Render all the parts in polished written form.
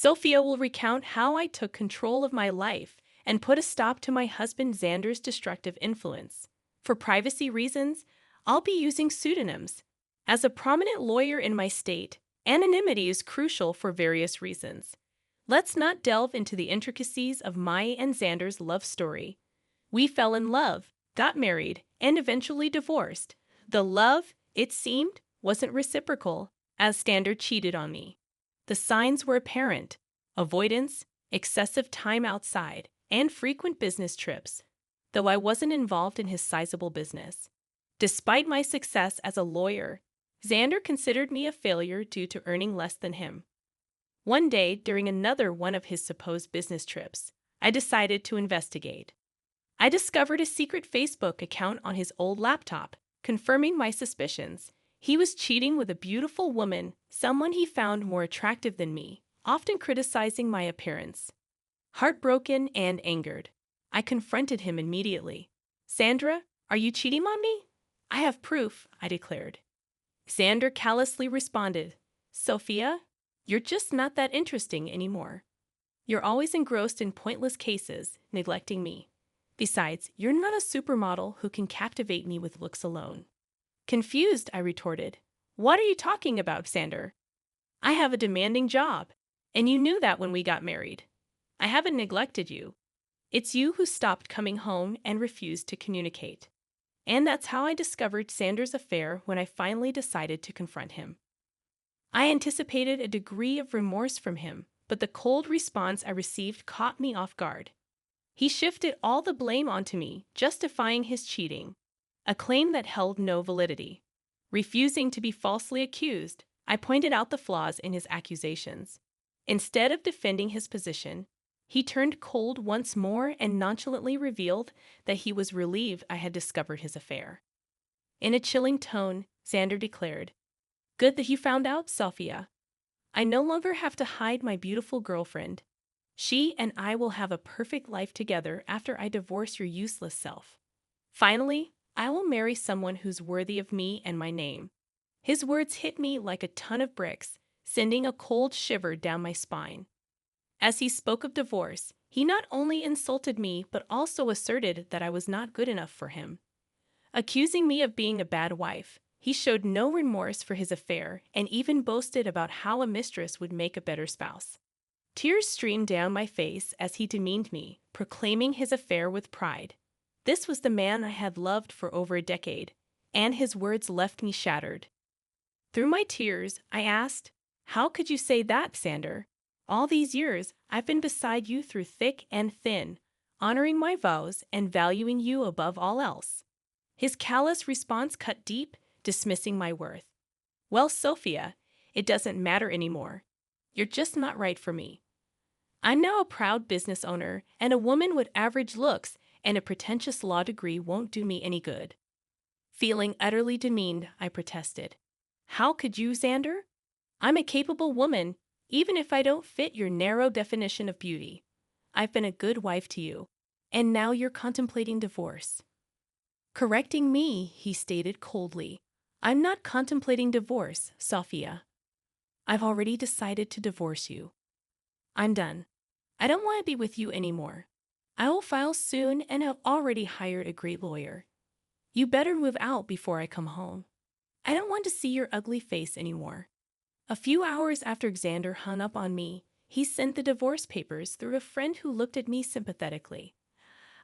Sophia will recount how I took control of my life and put a stop to my husband Xander's destructive influence. For privacy reasons, I'll be using pseudonyms. As a prominent lawyer in my state, anonymity is crucial for various reasons. Let's not delve into the intricacies of my and Xander's love story. We fell in love, got married, and eventually divorced. The love, it seemed, wasn't reciprocal, as Xander cheated on me. The signs were apparent: avoidance, excessive time outside, and frequent business trips, though I wasn't involved in his sizable business. Despite my success as a lawyer, Xander considered me a failure due to earning less than him. One day, during another one of his supposed business trips, I decided to investigate. I discovered a secret Facebook account on his old laptop, confirming my suspicions. He was cheating with a beautiful woman, someone he found more attractive than me, often criticizing my appearance. Heartbroken and angered, I confronted him immediately. "Sandra, are you cheating on me?" "I have proof," I declared. Xander callously responded, "Sophia, you're just not that interesting anymore. You're always engrossed in pointless cases, neglecting me. Besides, you're not a supermodel who can captivate me with looks alone." Confused, I retorted, "What are you talking about, Xander? I have a demanding job, and you knew that when we got married. I haven't neglected you. It's you who stopped coming home and refused to communicate." And that's how I discovered Xander's affair when I finally decided to confront him. I anticipated a degree of remorse from him, but the cold response I received caught me off guard. He shifted all the blame onto me, justifying his cheating, a claim that held no validity. Refusing to be falsely accused, I pointed out the flaws in his accusations. Instead of defending his position, he turned cold once more and nonchalantly revealed that he was relieved I had discovered his affair. In a chilling tone, Xander declared, "Good that you found out, Sophia. I no longer have to hide my beautiful girlfriend. She and I will have a perfect life together after I divorce your useless self. Finally, I will marry someone who's worthy of me and my name." His words hit me like a ton of bricks, sending a cold shiver down my spine. As he spoke of divorce, he not only insulted me but also asserted that I was not good enough for him. Accusing me of being a bad wife, he showed no remorse for his affair and even boasted about how a mistress would make a better spouse. Tears streamed down my face as he demeaned me, proclaiming his affair with pride. This was the man I had loved for over a decade, and his words left me shattered. Through my tears, I asked, "How could you say that, Xander? All these years, I've been beside you through thick and thin, honoring my vows and valuing you above all else." His callous response cut deep, dismissing my worth. "Well, Sophia, it doesn't matter anymore. You're just not right for me. I'm now a proud business owner, and a woman with average looks and a pretentious law degree won't do me any good." Feeling utterly demeaned, I protested. "How could you, Xander? I'm a capable woman, even if I don't fit your narrow definition of beauty. I've been a good wife to you, and now you're contemplating divorce." Correcting me, he stated coldly, "I'm not contemplating divorce, Sophia. I've already decided to divorce you. I'm done. I don't want to be with you anymore. I will file soon and have already hired a great lawyer. You better move out before I come home. I don't want to see your ugly face anymore." A few hours after Xander hung up on me, he sent the divorce papers through a friend who looked at me sympathetically.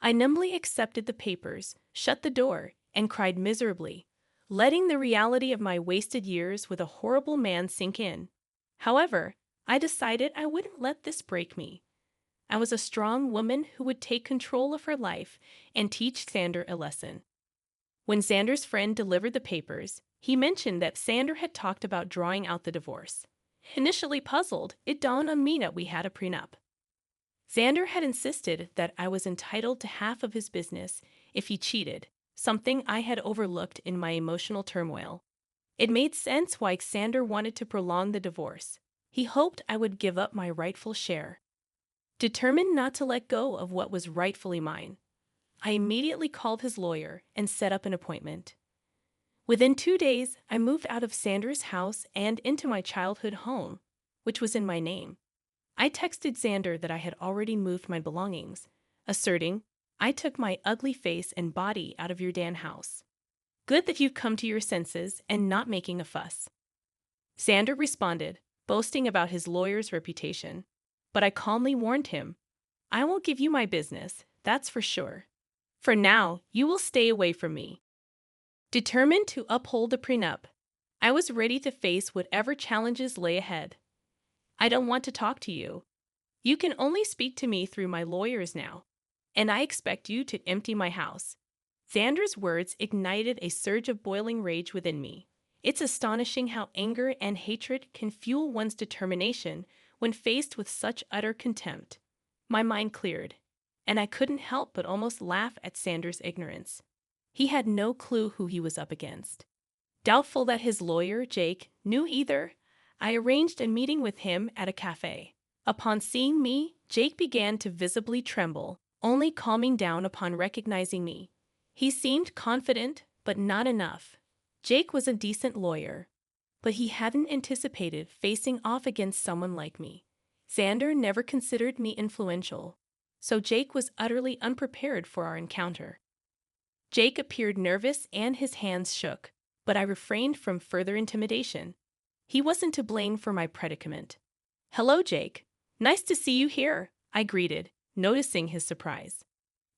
I numbly accepted the papers, shut the door, and cried miserably, letting the reality of my wasted years with a horrible man sink in. However, I decided I wouldn't let this break me. I was a strong woman who would take control of her life and teach Xander a lesson. When Xander's friend delivered the papers, he mentioned that Xander had talked about drawing out the divorce. Initially puzzled, it dawned on me that we had a prenup. Xander had insisted that I was entitled to half of his business if he cheated, something I had overlooked in my emotional turmoil. It made sense why Xander wanted to prolong the divorce. He hoped I would give up my rightful share. Determined not to let go of what was rightfully mine, I immediately called his lawyer and set up an appointment. Within 2 days, I moved out of Xander's house and into my childhood home, which was in my name. I texted Xander that I had already moved my belongings, asserting, I took my ugly face and body out of your Dan house. Good that you've come to your senses and not making a fuss. Xander responded, boasting about his lawyer's reputation. But I calmly warned him, I won't give you my business, that's for sure. For now, you will stay away from me. Determined to uphold the prenup, I was ready to face whatever challenges lay ahead. I don't want to talk to you. You can only speak to me through my lawyers now, and I expect you to empty my house. Xander's words ignited a surge of boiling rage within me. It's astonishing how anger and hatred can fuel one's determination when faced with such utter contempt. My mind cleared, and I couldn't help but almost laugh at Xander's ignorance. He had no clue who he was up against. Doubtful that his lawyer, Jake, knew either, I arranged a meeting with him at a cafe. Upon seeing me, Jake began to visibly tremble, only calming down upon recognizing me. He seemed confident, but not enough. Jake was a decent lawyer, but he hadn't anticipated facing off against someone like me. Xander never considered me influential, so Jake was utterly unprepared for our encounter. Jake appeared nervous and his hands shook, but I refrained from further intimidation. He wasn't to blame for my predicament. Hello, Jake. Nice to see you here, I greeted, noticing his surprise.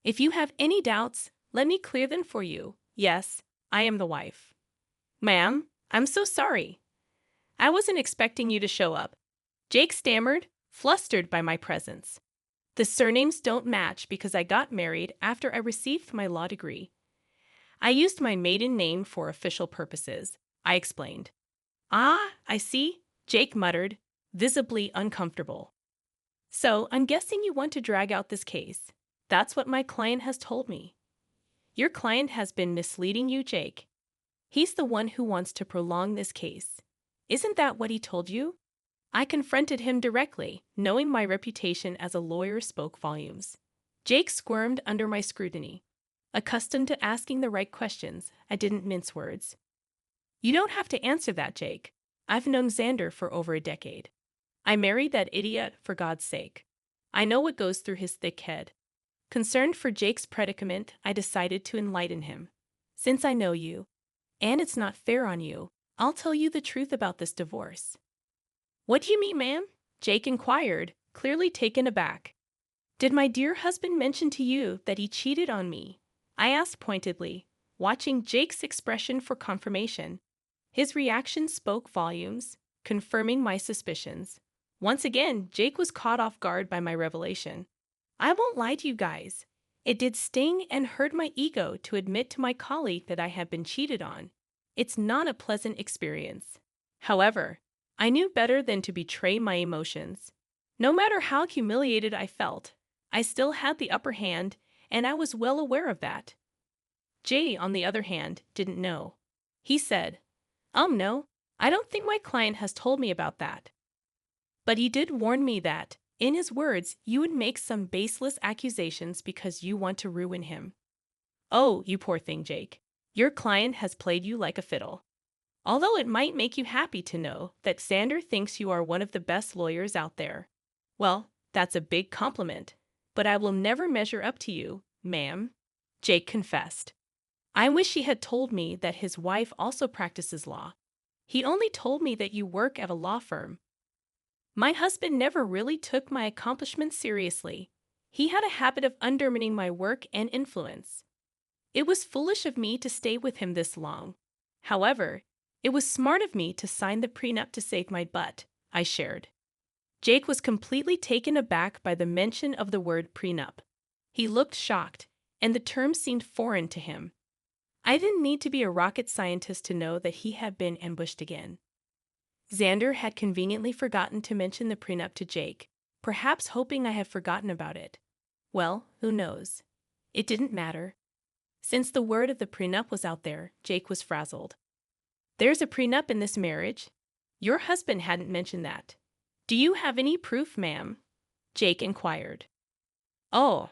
If you have any doubts, let me clear them for you. Yes, I am the wife. Ma'am, I'm so sorry. I wasn't expecting you to show up. Jake stammered, flustered by my presence. The surnames don't match because I got married after I received my law degree. I used my maiden name for official purposes, I explained. Ah, I see, Jake muttered, visibly uncomfortable. So I'm guessing you want to drag out this case. That's what my client has told me. Your client has been misleading you, Jake. He's the one who wants to prolong this case. Isn't that what he told you? I confronted him directly, knowing my reputation as a lawyer spoke volumes. Jake squirmed under my scrutiny. Accustomed to asking the right questions, I didn't mince words. You don't have to answer that, Jake. I've known Xander for over a decade. I married that idiot for God's sake. I know what goes through his thick head. Concerned for Jake's predicament, I decided to enlighten him. Since I know you, and it's not fair on you, I'll tell you the truth about this divorce. What do you mean, ma'am? Jake inquired, clearly taken aback. Did my dear husband mention to you that he cheated on me? I asked pointedly, watching Jake's expression for confirmation. His reaction spoke volumes, confirming my suspicions. Once again, Jake was caught off guard by my revelation. I won't lie to you guys. It did sting and hurt my ego to admit to my colleague that I had been cheated on. It's not a pleasant experience. However, I knew better than to betray my emotions. No matter how humiliated I felt, I still had the upper hand, and I was well aware of that. Jay, on the other hand, didn't know. He said, no, I don't think my client has told me about that. But he did warn me that, in his words, you would make some baseless accusations because you want to ruin him. Oh, you poor thing, Jake. Your client has played you like a fiddle. Although it might make you happy to know that Xander thinks you are one of the best lawyers out there. Well, that's a big compliment, but I will never measure up to you, ma'am, Jake confessed. I wish he had told me that his wife also practices law. He only told me that you work at a law firm. My husband never really took my accomplishments seriously. He had a habit of undermining my work and influence. It was foolish of me to stay with him this long. However, it was smart of me to sign the prenup to save my butt, I shared. Jake was completely taken aback by the mention of the word prenup. He looked shocked, and the term seemed foreign to him. I didn't need to be a rocket scientist to know that he had been ambushed again. Xander had conveniently forgotten to mention the prenup to Jake, perhaps hoping I had forgotten about it. Well, who knows? It didn't matter. Since the word of the prenup was out there, Jake was frazzled. There's a prenup in this marriage. Your husband hadn't mentioned that. Do you have any proof, ma'am? Jake inquired. Oh,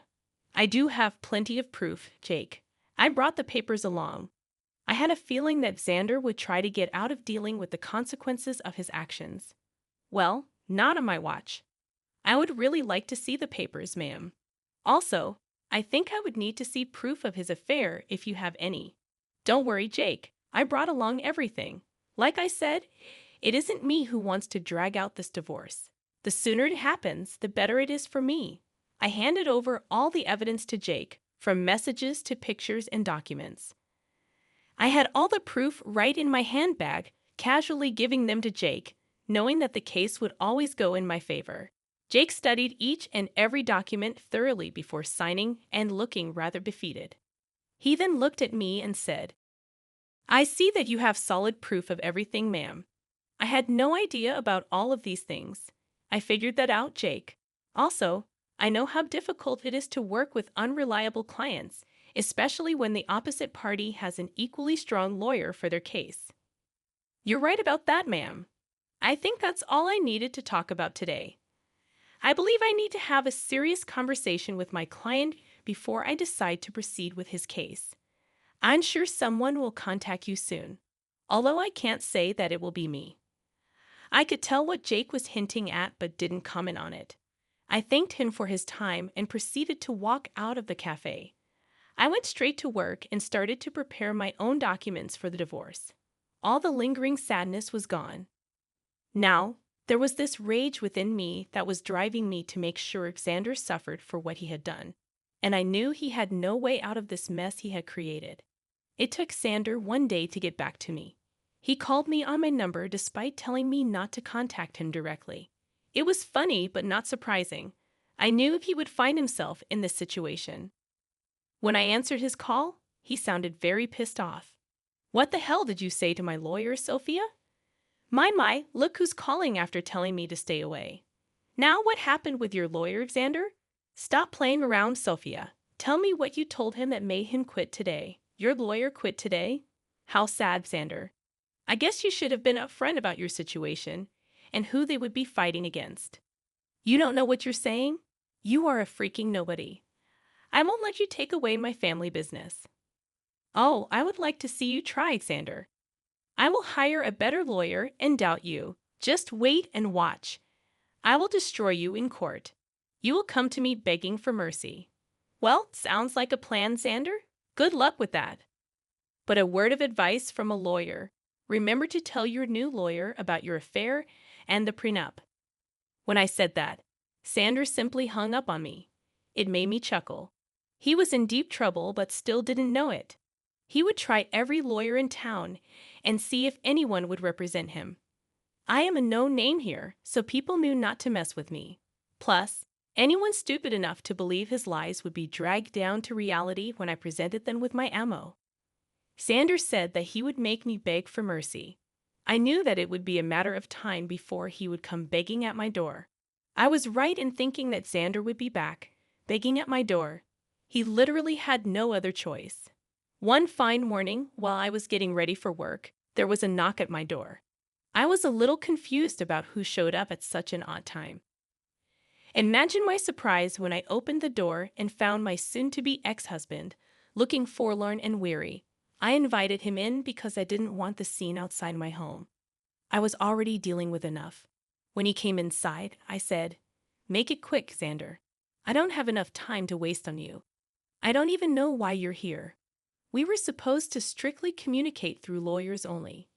I do have plenty of proof, Jake. I brought the papers along. I had a feeling that Xander would try to get out of dealing with the consequences of his actions. Well, not on my watch. I would really like to see the papers, ma'am. Also, I think I would need to see proof of his affair if you have any. Don't worry, Jake. I brought along everything. Like I said, it isn't me who wants to drag out this divorce. The sooner it happens, the better it is for me. I handed over all the evidence to Jake, from messages to pictures and documents. I had all the proof right in my handbag, casually giving them to Jake, knowing that the case would always go in my favor. Jake studied each and every document thoroughly before signing and looking rather defeated. He then looked at me and said, "I see that you have solid proof of everything, ma'am. I had no idea about all of these things. I figured that out, Jake. Also, I know how difficult it is to work with unreliable clients, especially when the opposite party has an equally strong lawyer for their case." "You're right about that, ma'am. I think that's all I needed to talk about today. I believe I need to have a serious conversation with my client before I decide to proceed with his case. I'm sure someone will contact you soon, although I can't say that it will be me." I could tell what Jake was hinting at but didn't comment on it. I thanked him for his time and proceeded to walk out of the cafe. I went straight to work and started to prepare my own documents for the divorce. All the lingering sadness was gone. Now, there was this rage within me that was driving me to make sure Xander suffered for what he had done, and I knew he had no way out of this mess he had created. It took Xander one day to get back to me. He called me on my number despite telling me not to contact him directly. It was funny but not surprising. I knew he would find himself in this situation. When I answered his call, he sounded very pissed off. "What the hell did you say to my lawyer, Sophia?" My, look who's calling after telling me to stay away. "Now what happened with your lawyer, Xander? Stop playing around, Sophia. Tell me what you told him that made him quit today. Your lawyer quit today? How sad, Xander. I guess you should have been upfront about your situation and who they would be fighting against. You don't know what you're saying? You are a freaking nobody. I won't let you take away my family business." "Oh, I would like to see you try, Xander. I will hire a better lawyer and doubt you. Just wait and watch. I will destroy you in court. You will come to me begging for mercy." "Well, sounds like a plan, Xander. Good luck with that. But a word of advice from a lawyer. Remember to tell your new lawyer about your affair and the prenup." When I said that, Xander simply hung up on me. It made me chuckle. He was in deep trouble but still didn't know it. He would try every lawyer in town and see if anyone would represent him. I am a known name here, so people knew not to mess with me. Plus, anyone stupid enough to believe his lies would be dragged down to reality when I presented them with my ammo. Xander said that he would make me beg for mercy. I knew that it would be a matter of time before he would come begging at my door. I was right in thinking that Xander would be back, begging at my door. He literally had no other choice. One fine morning, while I was getting ready for work, there was a knock at my door. I was a little confused about who showed up at such an odd time. Imagine my surprise when I opened the door and found my soon-to-be ex-husband, looking forlorn and weary. I invited him in because I didn't want the scene outside my home. I was already dealing with enough. When he came inside, I said, "Make it quick, Xander. I don't have enough time to waste on you. I don't even know why you're here. We were supposed to strictly communicate through lawyers only."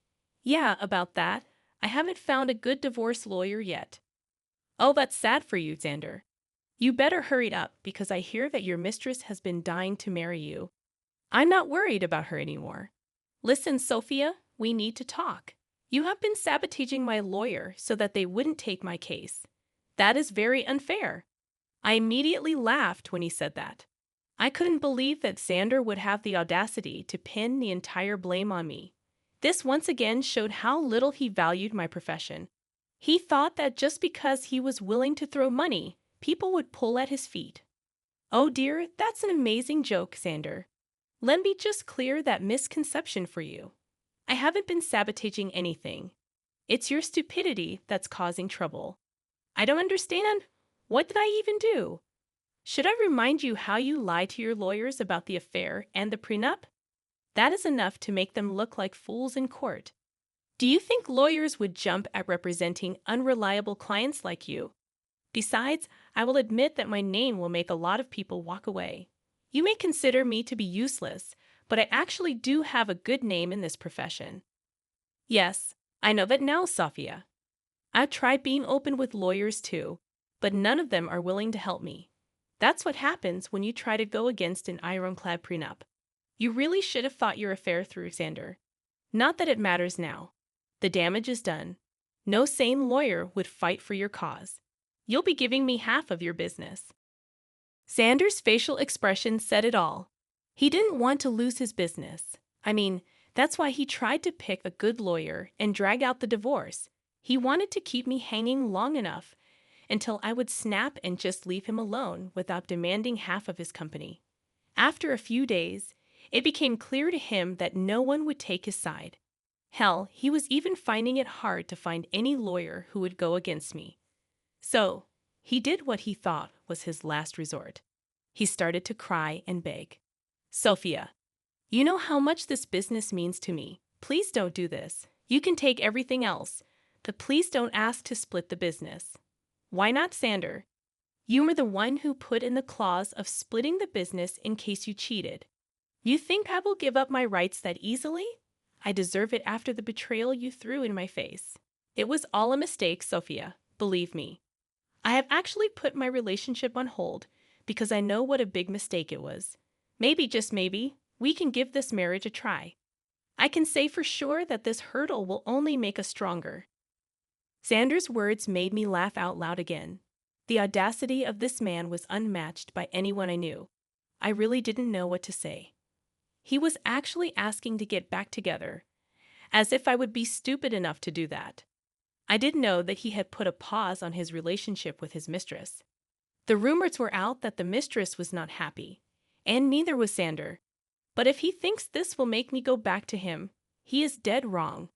"Yeah, about that. I haven't found a good divorce lawyer yet." "Oh, that's sad for you, Xander. You better hurry up because I hear that your mistress has been dying to marry you. I'm not worried about her anymore. Listen, Sophia, we need to talk. You have been sabotaging my lawyer so that they wouldn't take my case. That is very unfair." I immediately laughed when he said that. I couldn't believe that Xander would have the audacity to pin the entire blame on me. This once again showed how little he valued my profession. He thought that just because he was willing to throw money, people would pull at his feet. Oh dear, that's an amazing joke, Xander. Let me just clear that misconception for you. I haven't been sabotaging anything. It's your stupidity that's causing trouble. I don't understand. What did I even do? Should I remind you how you lied to your lawyers about the affair and the prenup? That is enough to make them look like fools in court. Do you think lawyers would jump at representing unreliable clients like you? Besides, I will admit that my name will make a lot of people walk away. You may consider me to be useless, but I actually do have a good name in this profession. Yes, I know that now, Sophia. I've tried being open with lawyers too, but none of them are willing to help me. That's what happens when you try to go against an ironclad prenup. You really should have thought your affair through, Xander. Not that it matters now. The damage is done. No sane lawyer would fight for your cause. You'll be giving me half of your business. Xander's facial expression said it all. He didn't want to lose his business. I mean, that's why he tried to pick a good lawyer and drag out the divorce. He wanted to keep me hanging long enough until I would snap and just leave him alone without demanding half of his company. After a few days, it became clear to him that no one would take his side. Hell, he was even finding it hard to find any lawyer who would go against me. So, he did what he thought was his last resort. He started to cry and beg. Sophia, you know how much this business means to me. Please don't do this. You can take everything else, but please don't ask to split the business. Why not, Xander? You were the one who put in the clause of splitting the business in case you cheated. You think I will give up my rights that easily? I deserve it after the betrayal you threw in my face. It was all a mistake, Sophia. Believe me. I have actually put my relationship on hold because I know what a big mistake it was. Maybe, just maybe, we can give this marriage a try. I can say for sure that this hurdle will only make us stronger. Xander's words made me laugh out loud again. The audacity of this man was unmatched by anyone I knew. I really didn't know what to say. He was actually asking to get back together, as if I would be stupid enough to do that. I did know that he had put a pause on his relationship with his mistress. The rumors were out that the mistress was not happy, and neither was Xander. But if he thinks this will make me go back to him, he is dead wrong.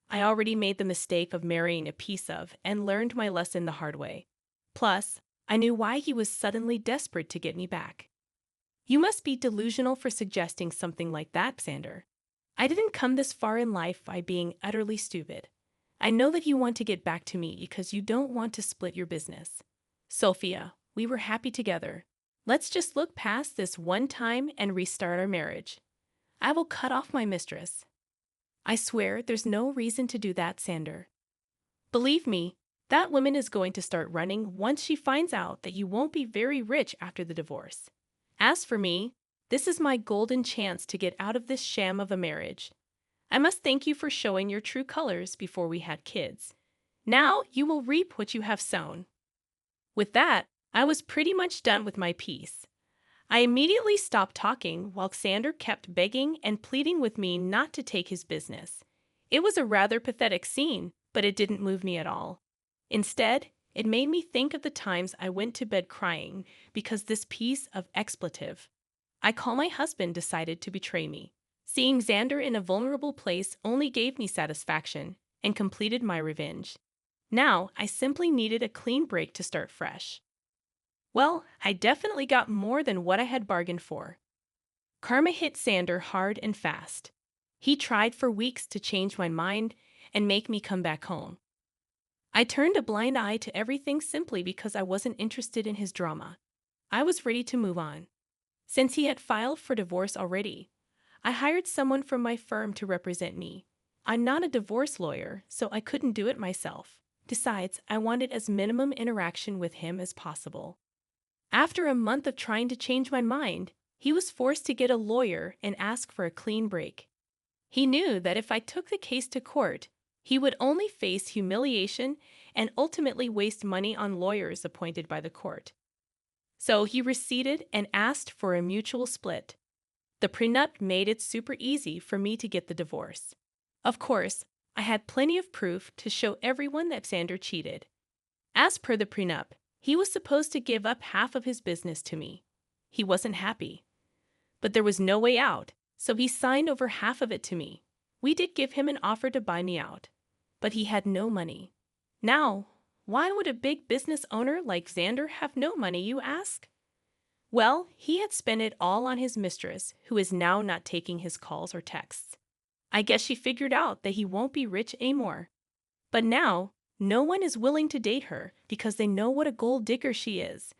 I already made the mistake of marrying a piece of and learned my lesson the hard way. Plus, I knew why he was suddenly desperate to get me back. You must be delusional for suggesting something like that, Xander. I didn't come this far in life by being utterly stupid. I know that you want to get back to me because you don't want to split your business. Sophia, we were happy together. Let's just look past this one time and restart our marriage. I will cut off my mistress. I swear there's no reason to do that, Xander. Believe me, that woman is going to start running once she finds out that you won't be very rich after the divorce. As for me, this is my golden chance to get out of this sham of a marriage. I must thank you for showing your true colors before we had kids. Now you will reap what you have sown. With that, I was pretty much done with my piece. I immediately stopped talking while Xander kept begging and pleading with me not to take his business. It was a rather pathetic scene, but it didn't move me at all. Instead, it made me think of the times I went to bed crying because this piece of expletive I call my husband decided to betray me. Seeing Xander in a vulnerable place only gave me satisfaction and completed my revenge. Now, I simply needed a clean break to start fresh. Well, I definitely got more than what I had bargained for. Karma hit Xander hard and fast. He tried for weeks to change my mind and make me come back home. I turned a blind eye to everything simply because I wasn't interested in his drama. I was ready to move on. Since he had filed for divorce already, I hired someone from my firm to represent me. I'm not a divorce lawyer, so I couldn't do it myself. Besides, I wanted as minimum interaction with him as possible. After a month of trying to change my mind, he was forced to get a lawyer and ask for a clean break. He knew that if I took the case to court, he would only face humiliation and ultimately waste money on lawyers appointed by the court. So he receded and asked for a mutual split. The prenup made it super easy for me to get the divorce. Of course, I had plenty of proof to show everyone that Xander cheated. As per the prenup, he was supposed to give up half of his business to me. He wasn't happy. But there was no way out, so he signed over half of it to me. We did give him an offer to buy me out, but he had no money. Now, why would a big business owner like Xander have no money, you ask? Well, he had spent it all on his mistress, who is now not taking his calls or texts. I guess she figured out that he won't be rich anymore. But now, No one is willing to date her because they know what a gold digger she is.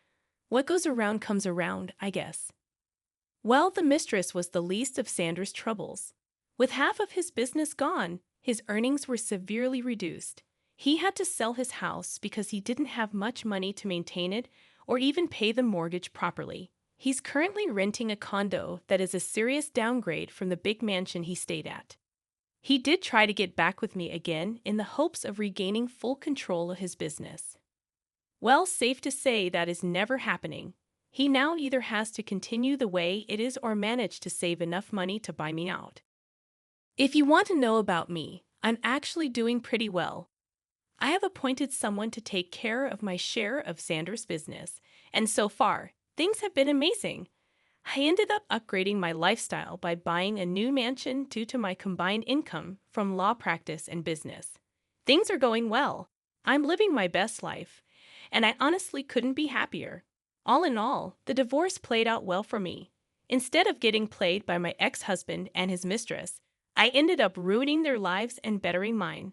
What goes around comes around, I guess. Well, the mistress was the least of Xander's troubles. With half of his business gone, his earnings were severely reduced. He had to sell his house because he didn't have much money to maintain it or even pay the mortgage properly. He's currently renting a condo that is a serious downgrade from the big mansion he stayed at. He did try to get back with me again in the hopes of regaining full control of his business. Well, safe to say that is never happening. He now either has to continue the way it is or manage to save enough money to buy me out. If you want to know about me, I'm actually doing pretty well. I have appointed someone to take care of my share of Xander's business, and so far, things have been amazing. I ended up upgrading my lifestyle by buying a new mansion due to my combined income from law practice and business. Things are going well. I'm living my best life, and I honestly couldn't be happier. All in all, the divorce played out well for me. Instead of getting played by my ex-husband and his mistress, I ended up ruining their lives and bettering mine.